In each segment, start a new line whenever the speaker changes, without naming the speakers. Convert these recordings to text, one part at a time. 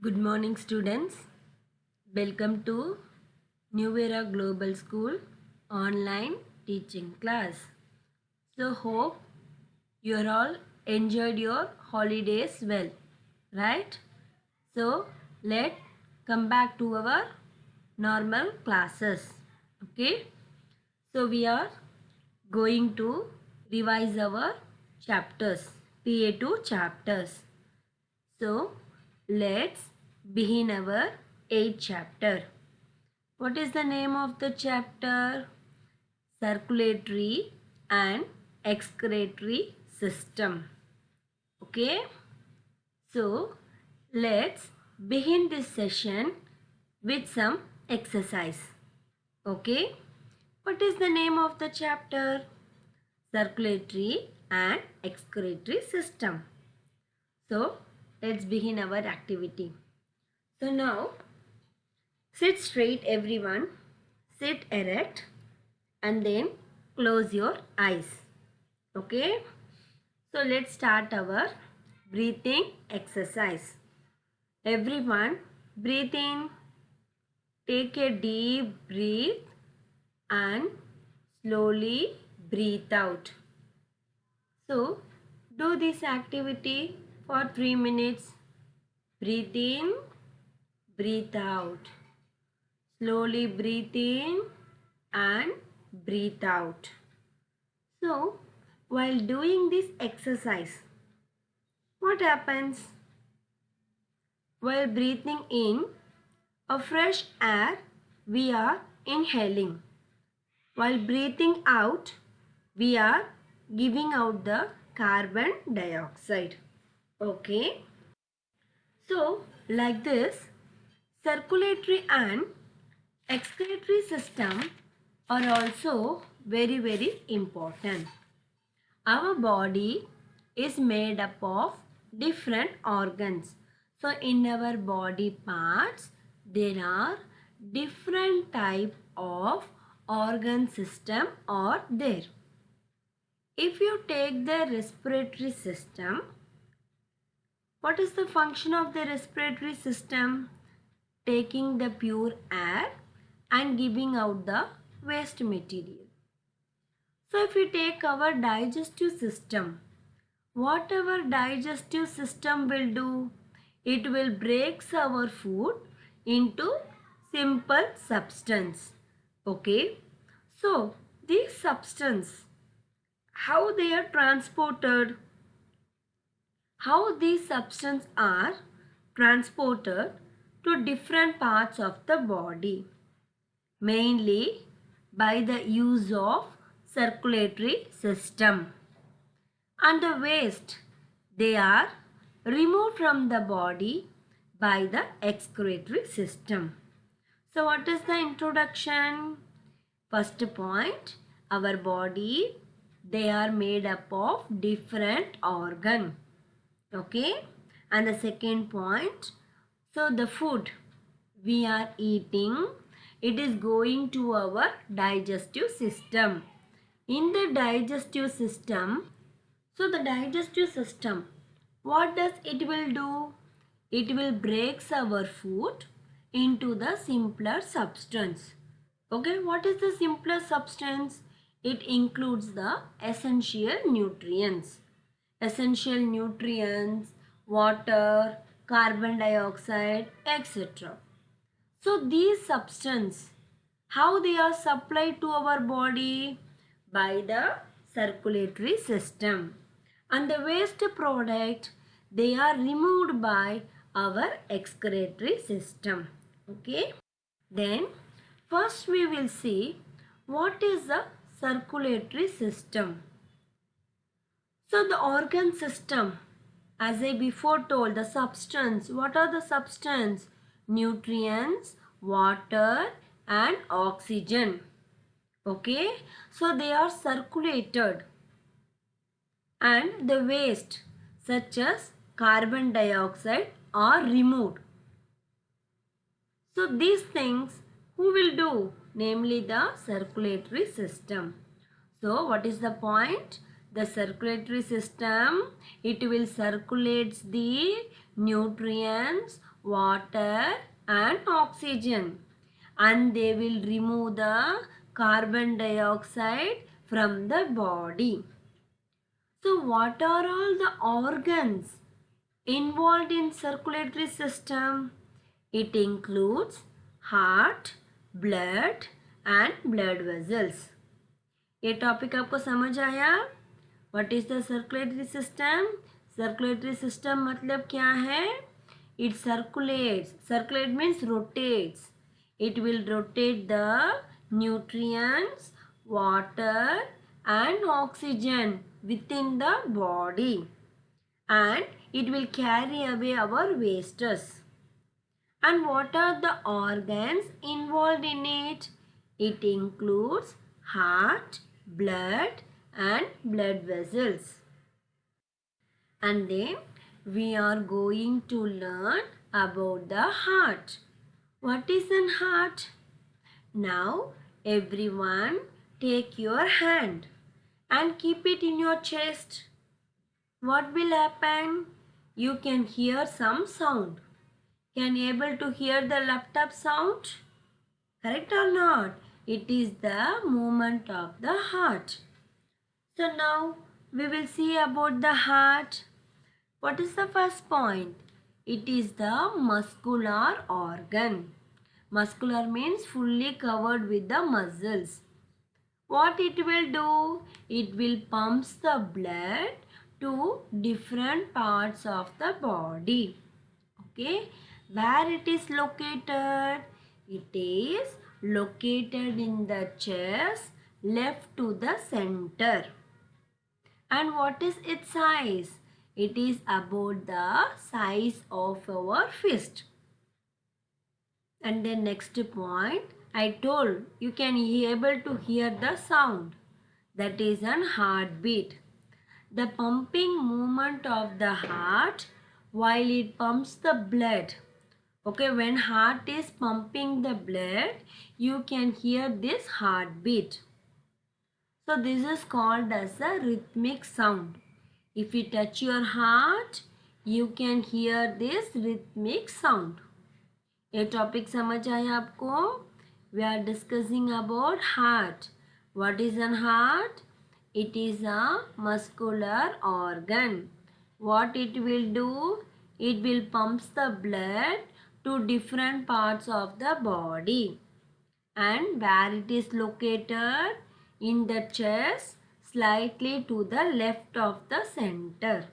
Good morning, students. Welcome to New Era Global School online teaching class. So, hope you are all enjoyed your holidays well, right? So, let's come back to our normal classes. Okay? So, we are going to revise our chapters, PA2 chapters. So, let's begin our 8th chapter. What is the name of the chapter? Circulatory and excretory system. Okay. So, let's begin this session with some exercise. Okay. What is the name of the chapter? Circulatory and excretory system. So, let's begin our activity. So now, sit straight everyone, sit erect and then close your eyes. Okay? So let's start our breathing exercise. Everyone, breathe in, take a deep breath and slowly breathe out. So, do this activity for 3 minutes. Breathe in, breathe out. Slowly breathe in and breathe out. So, while doing this exercise, what happens? While breathing in a fresh air, we are inhaling. While breathing out, we are giving out the carbon dioxide. Okay. So, like this, circulatory and excretory system are also very important. Our body is made up of different organs. So in our body parts there are different type of organ system are there. If you take the respiratory system, what is the function of the respiratory system? Taking the pure air and giving out the waste material. So if we take our digestive system, what our digestive system will do? It will break our food into simple substance. Okay. So these substance, how they are transported? How these substances are transported to different parts of the body, mainly by the use of circulatory system. And the waste, they are removed from the body by the excretory system. So what is the introduction? First point, our body, they are made up of different organ. Okay. And the second point, so the food we are eating, it is going to our digestive system. In the digestive system, so the digestive system, what does it will do? It will break our food into the simpler substance. Okay, what is the simpler substance? It includes the essential nutrients. Essential nutrients, water, carbon dioxide, etc. So these substances, how they are supplied to our body? By the circulatory system. And the waste product, they are removed by our excretory system. Okay. Then first we will see what is the circulatory system. So the organ system, as I before told, the substance, what are the substance? Nutrients, water and oxygen. Okay, so they are circulated and the waste such as carbon dioxide are removed. So these things who will do? Namely the circulatory system. So what is the point? The circulatory system, it will circulate the nutrients, water and oxygen, and they will remove the carbon dioxide from the body. So what are all the organs involved in circulatory system? It includes heart, blood and blood vessels. ये topic आपको समझ आया? What is the circulatory system? Circulatory system मतलब क्या है? It circulates. Circulate means rotates. It will rotate the nutrients, water and oxygen within the body, and it will carry away our wastes. And what are the organs involved in it? It includes heart, blood and blood vessels. And then we are going to learn about the heart. What is an heart? Now everyone take your hand and keep it in your chest. What will happen? You can hear some sound. Can you able to hear the laptop sound? Correct or not? It is the movement of the heart. So now we will see about the heart. What is the first point? It is the muscular organ. Muscular means fully covered with the muscles. What it will do? It will pumps the blood to different parts of the body. Okay, where it is located? It is located in the chest, left to the center. And what is its size? It is about the size of our fist. And then next point, I told you can be able to hear the sound. That is an heartbeat. The pumping movement of the heart while it pumps the blood. Okay, when heart is pumping the blood, you can hear this heartbeat. So this is called as a rhythmic sound. If you touch your heart, you can hear this rhythmic sound. ये topic समझ आया आपको? We are discussing about heart. What is an heart? It is a muscular organ. What it will do? It will pumps the blood to different parts of the body. And where it is located? In the chest, slightly to the left of the center.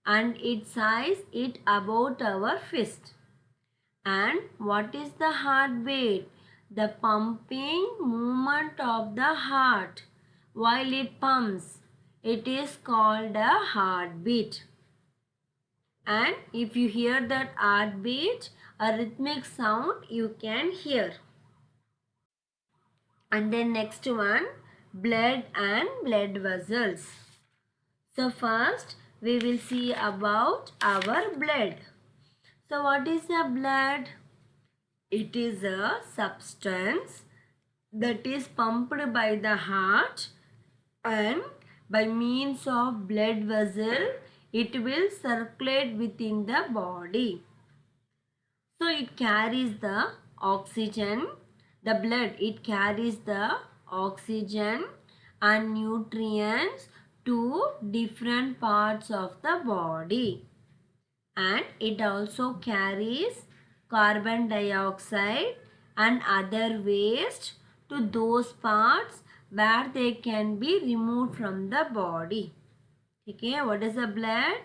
And its size is about our fist. And what is the heartbeat? The pumping movement of the heart while it pumps. It is called a heartbeat. And if you hear that heartbeat, a rhythmic sound you can hear. And then next one, blood and blood vessels. So first we will see about our blood. So what is a blood? It is a substance that is pumped by the heart, and by means of blood vessel it will circulate within the body. So it carries the oxygen, the blood, it carries the oxygen and nutrients to different parts of the body. And it also carries carbon dioxide and other waste to those parts where they can be removed from the body. Okay, what is the blood?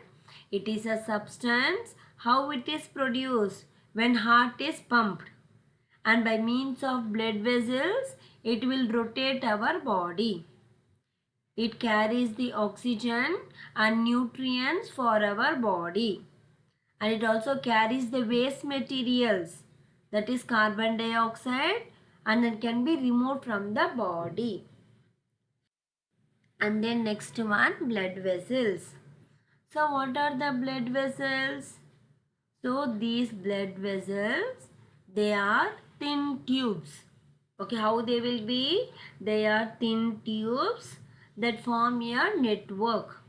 It is a substance. How it is produced? When heart is pumped, and by means of blood vessels it will rotate our body. It carries the oxygen and nutrients for our body. And it also carries the waste materials, that is carbon dioxide, and it can be removed from the body. And then next one, blood vessels. So what are the blood vessels? So these blood vessels, they are thin tubes. Okay, how they will be? They are thin tubes that form a network,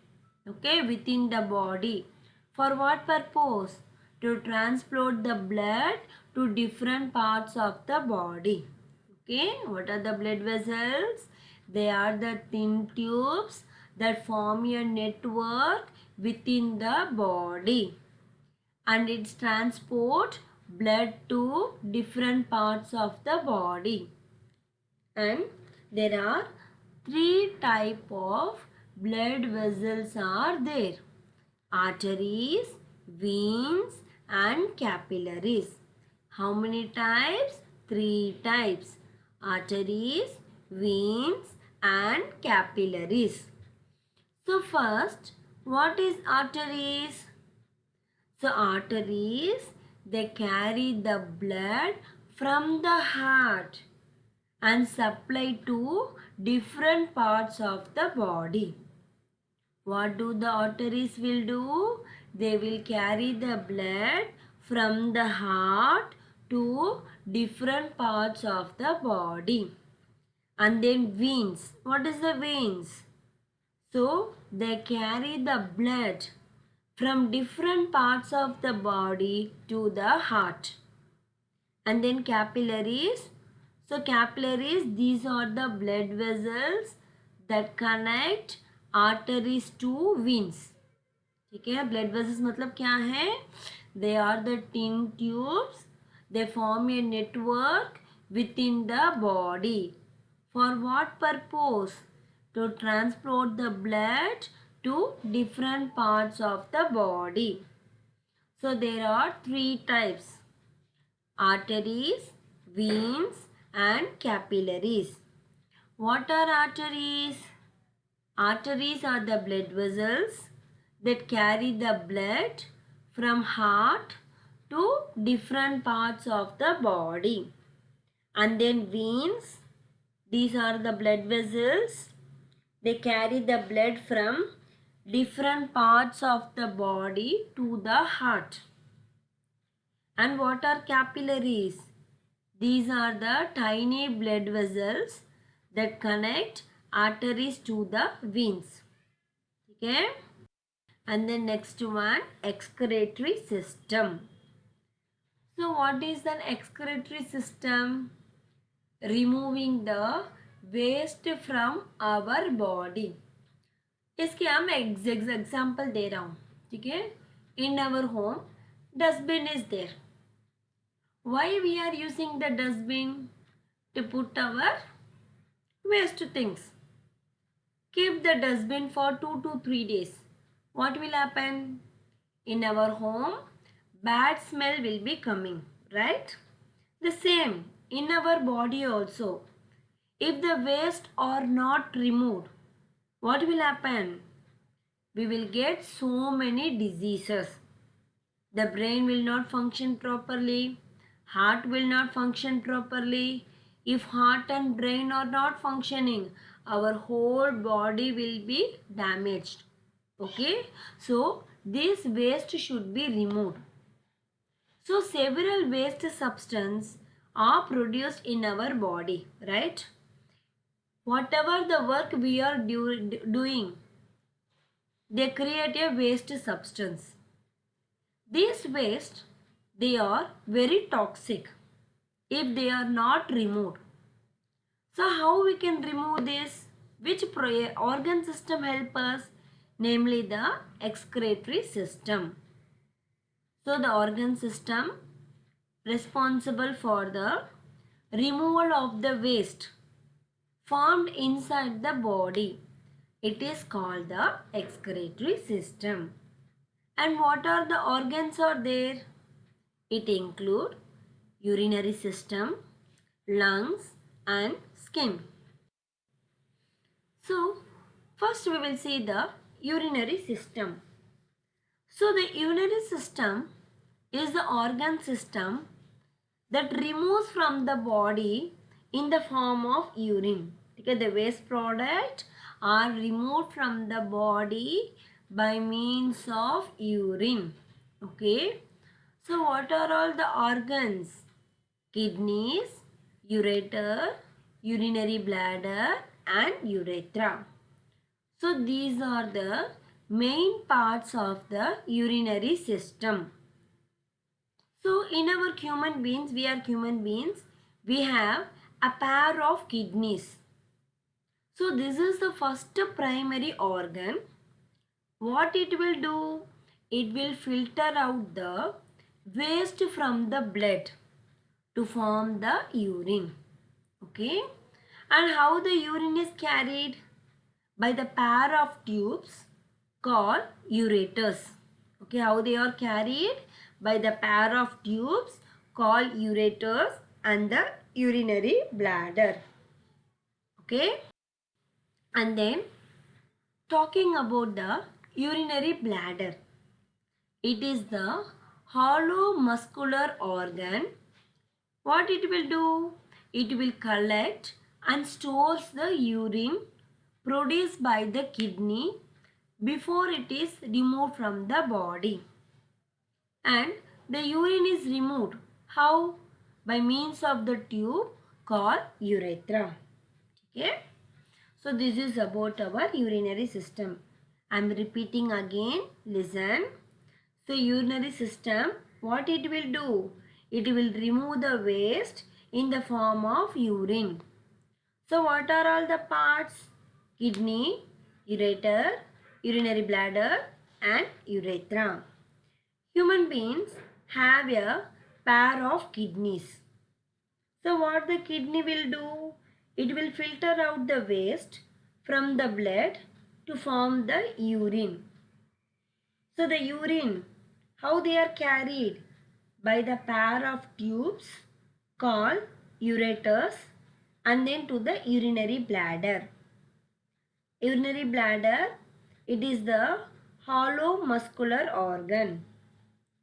okay, within the body. For what purpose? to transport the blood to different parts of the body. Okay, what are the blood vessels? They are the thin tubes that form a network within the body, and it transport blood to different parts of the body. And there are three type of blood vessels are there: arteries, veins and capillaries. How many types? Three types: arteries, veins and capillaries. So first, what is arteries? So arteries, they carry the blood from the heart and supply to different parts of the body. What do the arteries will do? They will carry the blood from the heart to different parts of the body. And then veins. What is the veins? So they carry the blood from different parts of the body to the heart. And then capillaries. So capillaries, these are the blood vessels that connect arteries to veins. ठीक है, blood vessels मतलब क्या है? They are the thin tubes. They form a network within the body. For what purpose? To transport the blood to different parts of the body. So there are three types: arteries, veins and capillaries. What are arteries? Arteries are the blood vessels that carry the blood from heart to different parts of the body. And then veins, these are the blood vessels. They carry the blood from different parts of the body to the heart. And what are capillaries? These are the tiny blood vessels that connect arteries to the veins. Okay? And then next one, excretory system. So what is an excretory system? Removing the waste from our body. इसके हम example दे रहा हूँ, ठीक है. In our home, dustbin is there. Why we are using the dustbin? To put our waste things. Keep the dustbin for 2 to 3 days. What will happen? In our home, bad smell will be coming, right? The same in our body also. If the waste are not removed, what will happen? We will get so many diseases. The brain will not function properly. Heart will not function properly. If heart and brain are not functioning, our whole body will be damaged. Okay? So, this waste should be removed. So, several waste substances are produced in our body, right? Whatever the work we are doing, they create a waste substance. These waste, they are very toxic if they are not removed. So how we can remove this? Which organ system help us? Namely the excretory system. So the organ system responsible for the removal of the waste formed inside the body. It is called the excretory system. And what are the organs are there? It include urinary system, lungs and skin. So first we will see the urinary system. So the urinary system is the organ system that removes from the body in the form of urine. Okay, the waste product are removed from the body by means of urine. Okay. So what are all the organs? Kidneys, ureter, urinary bladder and urethra. So these are the main parts of the urinary system. in our human beings, we are human beings, we have a pair of kidneys. So this is the first primary organ. What it will do? It will filter out the waste from the blood to form the urine. Okay. And how the urine is carried? By the pair of tubes called ureters. Okay, how they are carried? By the pair of tubes called ureters and the urinary bladder. Okay, and then talking about the urinary bladder, it is the hollow muscular organ. What it will do? It will collect and stores the urine produced by the kidney before it is removed from the body. And the urine is removed. How? By means of the tube called urethra. Okay. So this is about our urinary system. I am repeating again. Listen. So urinary system, what it will do? It will remove the waste in the form of urine. So what are all the parts? Kidney, ureter, urinary bladder and urethra. Human beings have a pair of kidneys. So what the kidney will do? It will filter out the waste from the blood to form the urine. So the urine, how they are carried? By the pair of tubes called ureters and then to the urinary bladder. Urinary bladder, it is the hollow muscular organ.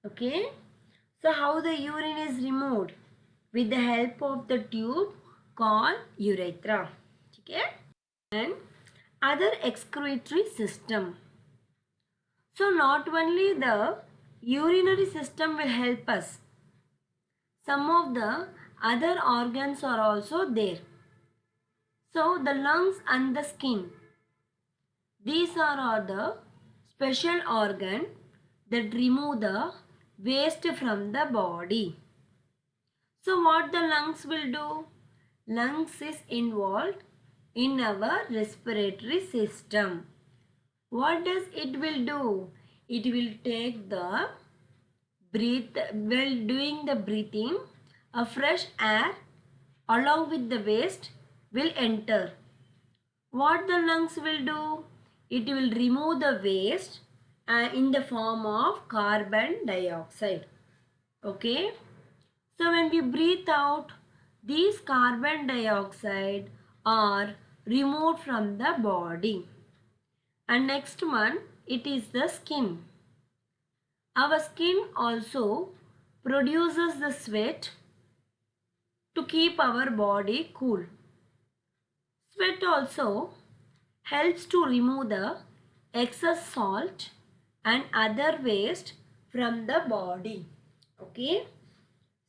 Okay. So how the urine is removed? With the help of the tube called urethra. Okay. And other excretory system. So not only the urinary system will help us. Some of the other organs are also there. So the lungs and the skin. These are the special organ that remove the waste from the body. So what the lungs will do? Lungs is involved in our respiratory system. What does it will do? It will take the breathe, while doing the breathing, a fresh air along with the waste will enter. What the lungs will do? It will remove the waste in the form of carbon dioxide. Okay. So when we breathe out, these carbon dioxide are removed from the body. And next one, it is the skin. Our skin also produces the sweat to keep our body cool. Sweat also helps to remove the excess salt and other waste from the body. Okay.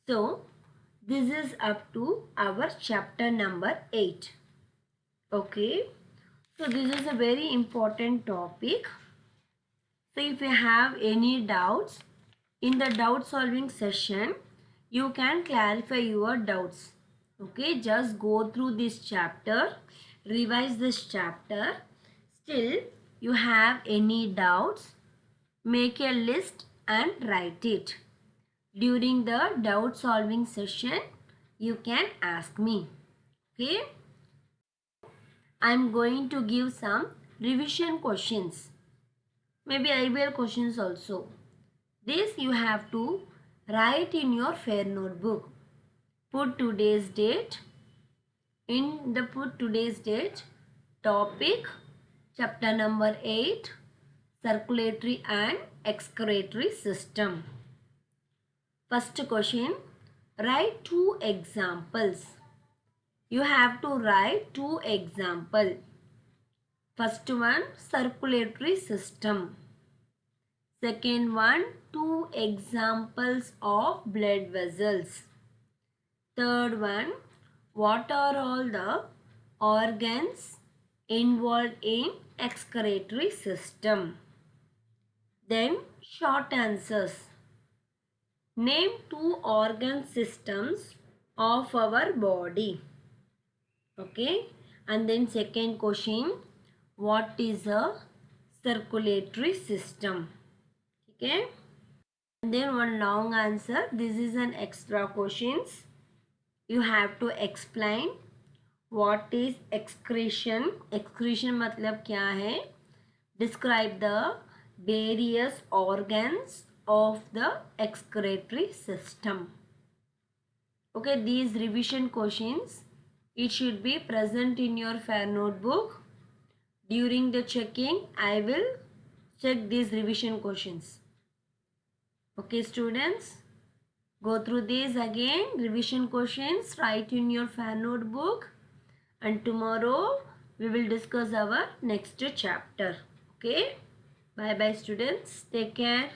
So, this is up to our chapter number 8. Okay. So, this is a very important topic. So, if you have any doubts, in the doubt solving session, you can clarify your doubts. Okay. Just go through this chapter, revise this chapter. Still, you have any doubts, make a list and write it. During the doubt solving session, you can ask me. Okay. I am going to give some revision questions. Maybe IBL questions also. This you have to write in your fair notebook. Put today's date. In the put today's date, topic, chapter number 8, circulatory and excretory system. First question, write 2 examples. You have to write 2 examples. First one, circulatory system. Second one, 2 examples of blood vessels. Third one, what are all the organs involved in excretory system? Then short answers. Name two organ systems of our body. Okay. And then second question, what is a circulatory system? Okay. And then one long answer. This is an extra questions. You have to explain what is excretion. Excretion मतलब क्या है? Describe the various organs of the excretory system. Okay, these revision questions, it should be present in your fair notebook. During the checking, I will check these revision questions. Okay, students, go through these again. Revision questions, write in your fair notebook. And tomorrow, we will discuss our next chapter. Okay, bye bye students. Take care.